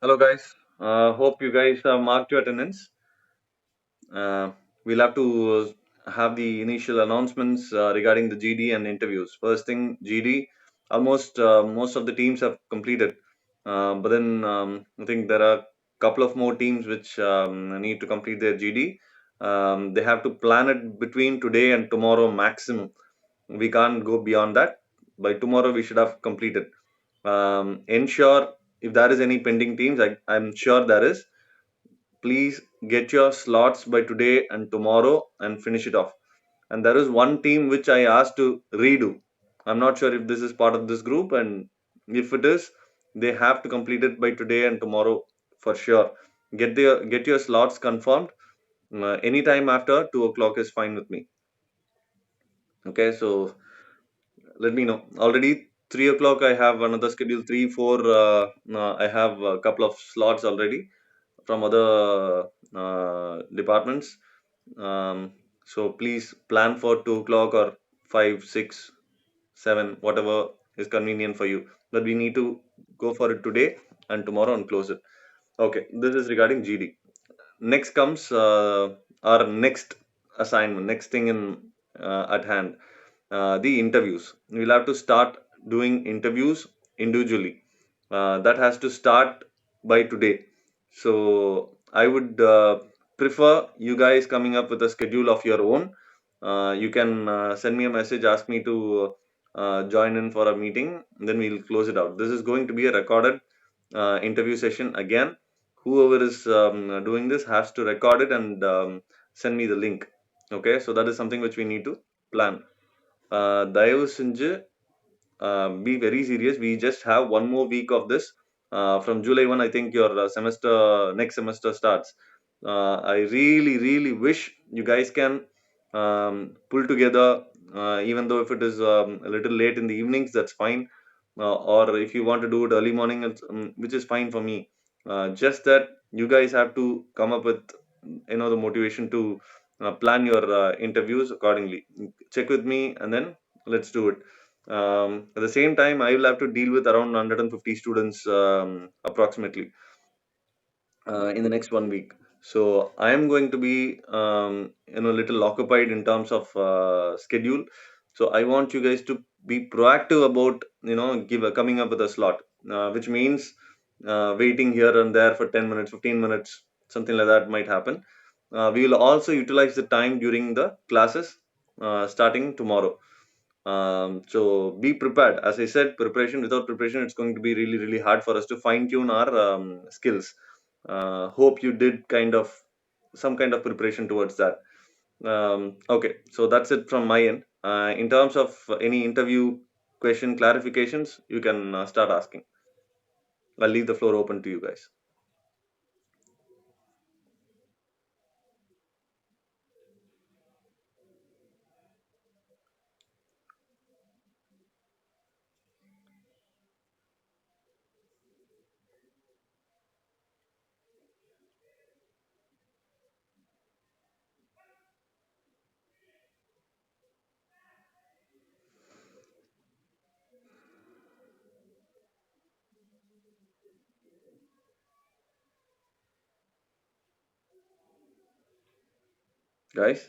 Hello, guys. Hope you guys have marked your attendance. Uh, we'll have to have the initial announcements regarding the GD and interviews. First thing, GD, almost most of the teams have completed. But then I think there are a couple of more teams which need to complete their GD. They have to plan it between today and tomorrow maximum. We can't go beyond that. By tomorrow, we should have completed. Ensure if there is any pending teams, I'm sure there is. Please get your slots by today and tomorrow and finish it off. And there is one team which I asked to redo. I'm not sure if this is part of this group, and if it is, they have to complete it by today and tomorrow for sure. Get your slots confirmed. Anytime after 2 o'clock is fine with me. Okay, so let me know. Already 3 o'clock, I have another schedule. 3, 4. I have a couple of slots already from other departments. So please plan for 2 o'clock or 5, 6, 7, whatever is convenient for you. But we need to go for it today and tomorrow and close it. Okay, this is regarding GD. Next comes our next assignment, next thing in at hand, the interviews. We'll have to start doing interviews individually. That has to start by today. So I would prefer you guys coming up with a schedule of your own. You can send me a message, ask me to join in for a meeting, then we'll close it out. This is going to be a recorded interview session again. Whoever is doing this has to record it and send me the link. Okay, so that is something which we need to plan. தயவு செஞ்சு be very serious. We just have one more week of this. From July 1, I think your semester, next semester starts. I really, really wish you guys can pull together, even though if it is a little late in the evenings, that's fine. Or if you want to do it early morning, which is fine for me. Just that you guys have to come up with, the motivation to plan your interviews accordingly. Check with me, and then let's do it. At the same time, I will have to deal with around 150 students approximately in the next 1 week. So I am going to be little occupied in terms of schedule. So I want you guys to be proactive about give coming up with a slot, which means waiting here and there for 10 minutes, 15 minutes, something like that might happen. We will also utilize the time during the classes starting tomorrow. So be prepared. As I said, preparation without preparation, it's going to be really, really hard for us to fine tune our skills. Hope you did some kind of preparation towards that. Okay, so that's it from my end. In terms of any interview question clarifications, you can start asking. I'll leave the floor open to you guys. Guys,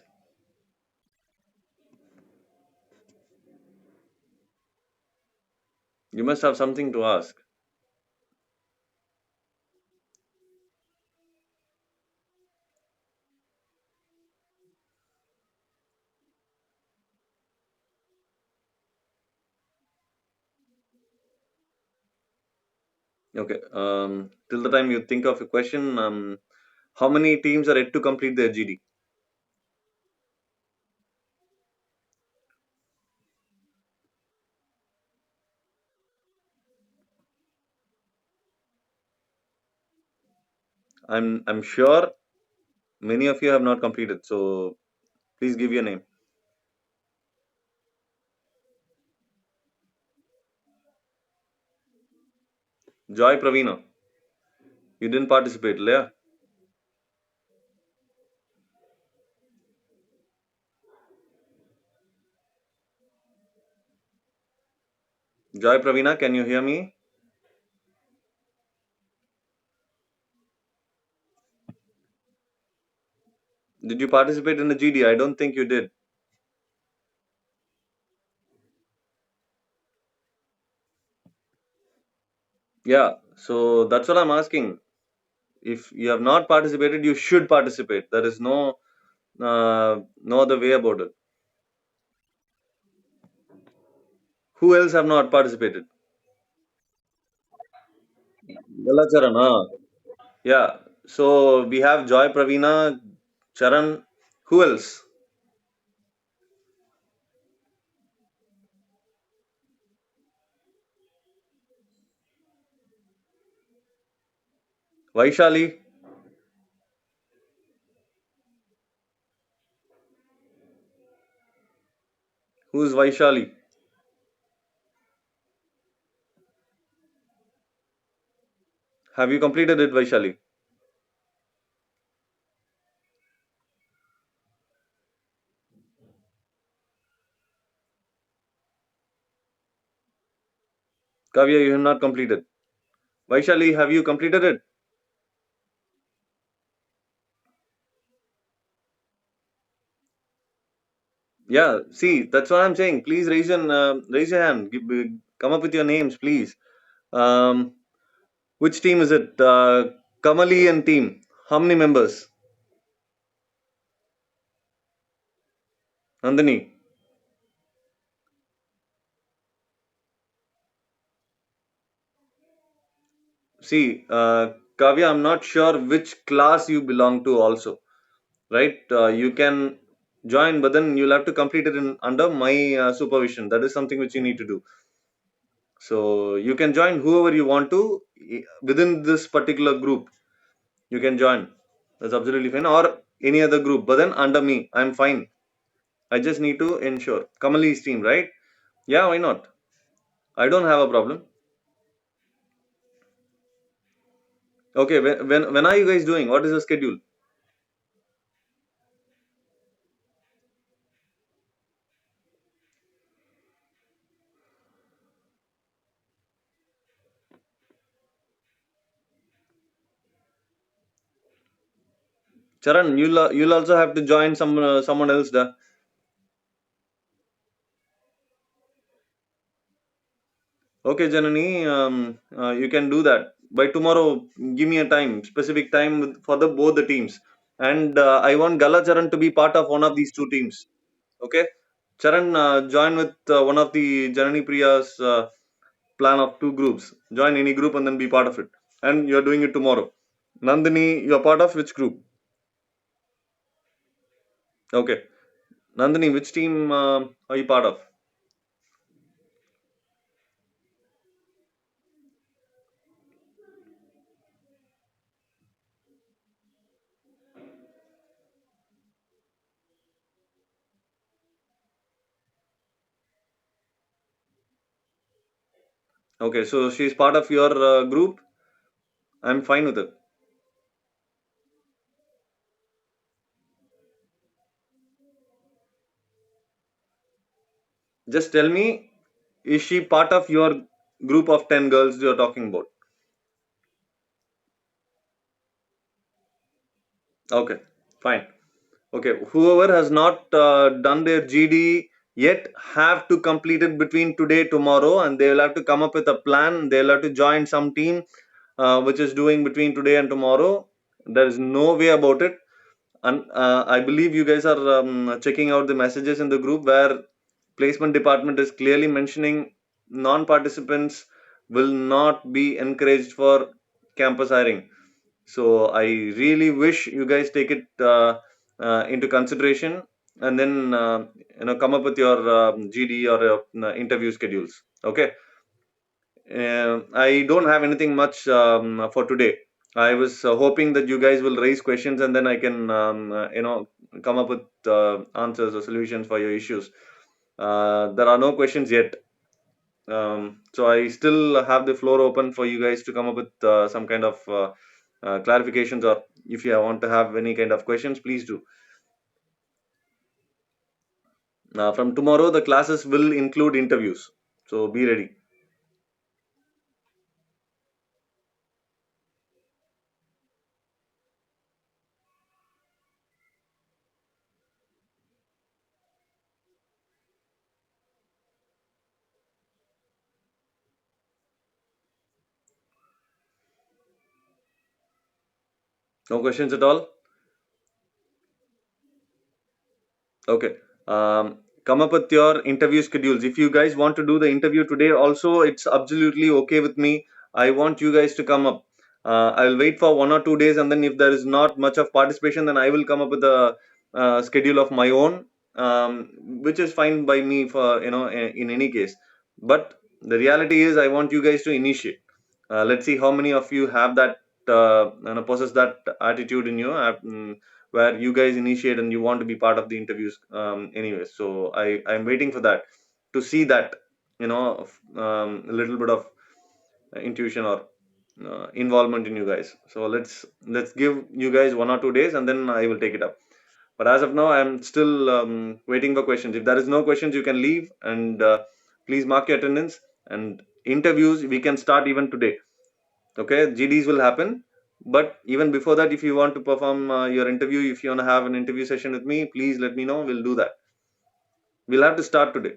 you must have something to ask. Okay. Till the time you think of a question, how many teams are yet to complete their GD? I'm sure many of you have not completed. So please give your name. Joy Pravina. You didn't participate, yeah? Joy Pravina, can you hear me? Did you participate in the GD? I don't think you did. Yeah, so that's what I'm asking. If you have not participated, you should participate. There is no other way about it. Who else have not participated? Galacharan, huh? Yeah. So we have Joy Pravina, Charan. Who else? Vaishali. Who is Vaishali? Have you completed it, Vaishali? Kavya, you have not completed. Vaishali, have you completed it? Yeah. See, that's what I'm saying. Please raise your hand. Come up with your names, please. Um, which team is it? Kamali and team. How many members? Nandini. See, Kavya, I'm not sure which class you belong to. Also, right? You can join, but then you'll have to complete it in under my supervision. That is something which you need to do. So you can join whoever you want to within this particular group. You can join. That's absolutely fine. Or any other group. But then under me, I'm fine. I just need to ensure. Kamali's team, right? Yeah, why not? I don't have a problem. Okay, when are you guys doing? What is the schedule? Charan, you'll also have to join someone else there. Okay, Janani, you can do that. By tomorrow, give me a time, specific time for the both the teams. And I want Gala Charan to be part of one of these two teams. Okay, Charan, join with one of the Janani Priya's plan of two groups. Join any group and then be part of it. And you're doing it tomorrow. Nandini, you're part of which group? Okay, Nandini, which team are you part of? Okay, so she's part of your group. I'm fine with it. Just tell me, is she part of your group of 10 girls you're talking about? Okay, fine. Okay, whoever has not done their GD yet have to complete it between today tomorrow, and they will have to come up with a plan. They'll have to join some team which is doing between today and tomorrow. There is no way about it. And I believe you guys are checking out the messages in the group where placement department is clearly mentioning non-participants will not be encouraged for campus hiring. So I really wish you guys take it into consideration and then come up with your GD or interview schedules. Okay. I don't have anything much for today. I was hoping that you guys will raise questions and then I can come up with answers or solutions for your issues. There are no questions yet. So I still have the floor open for you guys to come up with some kind of clarifications, or if you want to have any kind of questions, please do. From tomorrow, the classes will include interviews. So be ready. No questions at all? Okay. Come up with your interview schedules. If you guys want to do the interview today, also, it's absolutely okay with me. I want you guys to come up. I'll wait for 1 or 2 days, and then if there is not much of participation, then I will come up with a schedule of my own, which is fine by me for in any case. But the reality is, I want you guys to initiate. Let's see how many of you have that possess that attitude in you. Where you guys initiate and you want to be part of the interviews anyway. So I'm waiting for that, to see that, a little bit of intuition or involvement in you guys. So let's give you guys 1 or 2 days, and then I will take it up. But as of now, I'm still waiting for questions. If there is no questions, you can leave, and please mark your attendance. And interviews we can start even today. Okay, GDs will happen, but even before that, if you want to perform your interview, if you want to have an interview session with me, please let me know. We'll do that. We'll have to start today.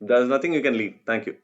There's nothing, you can leave. Thank you.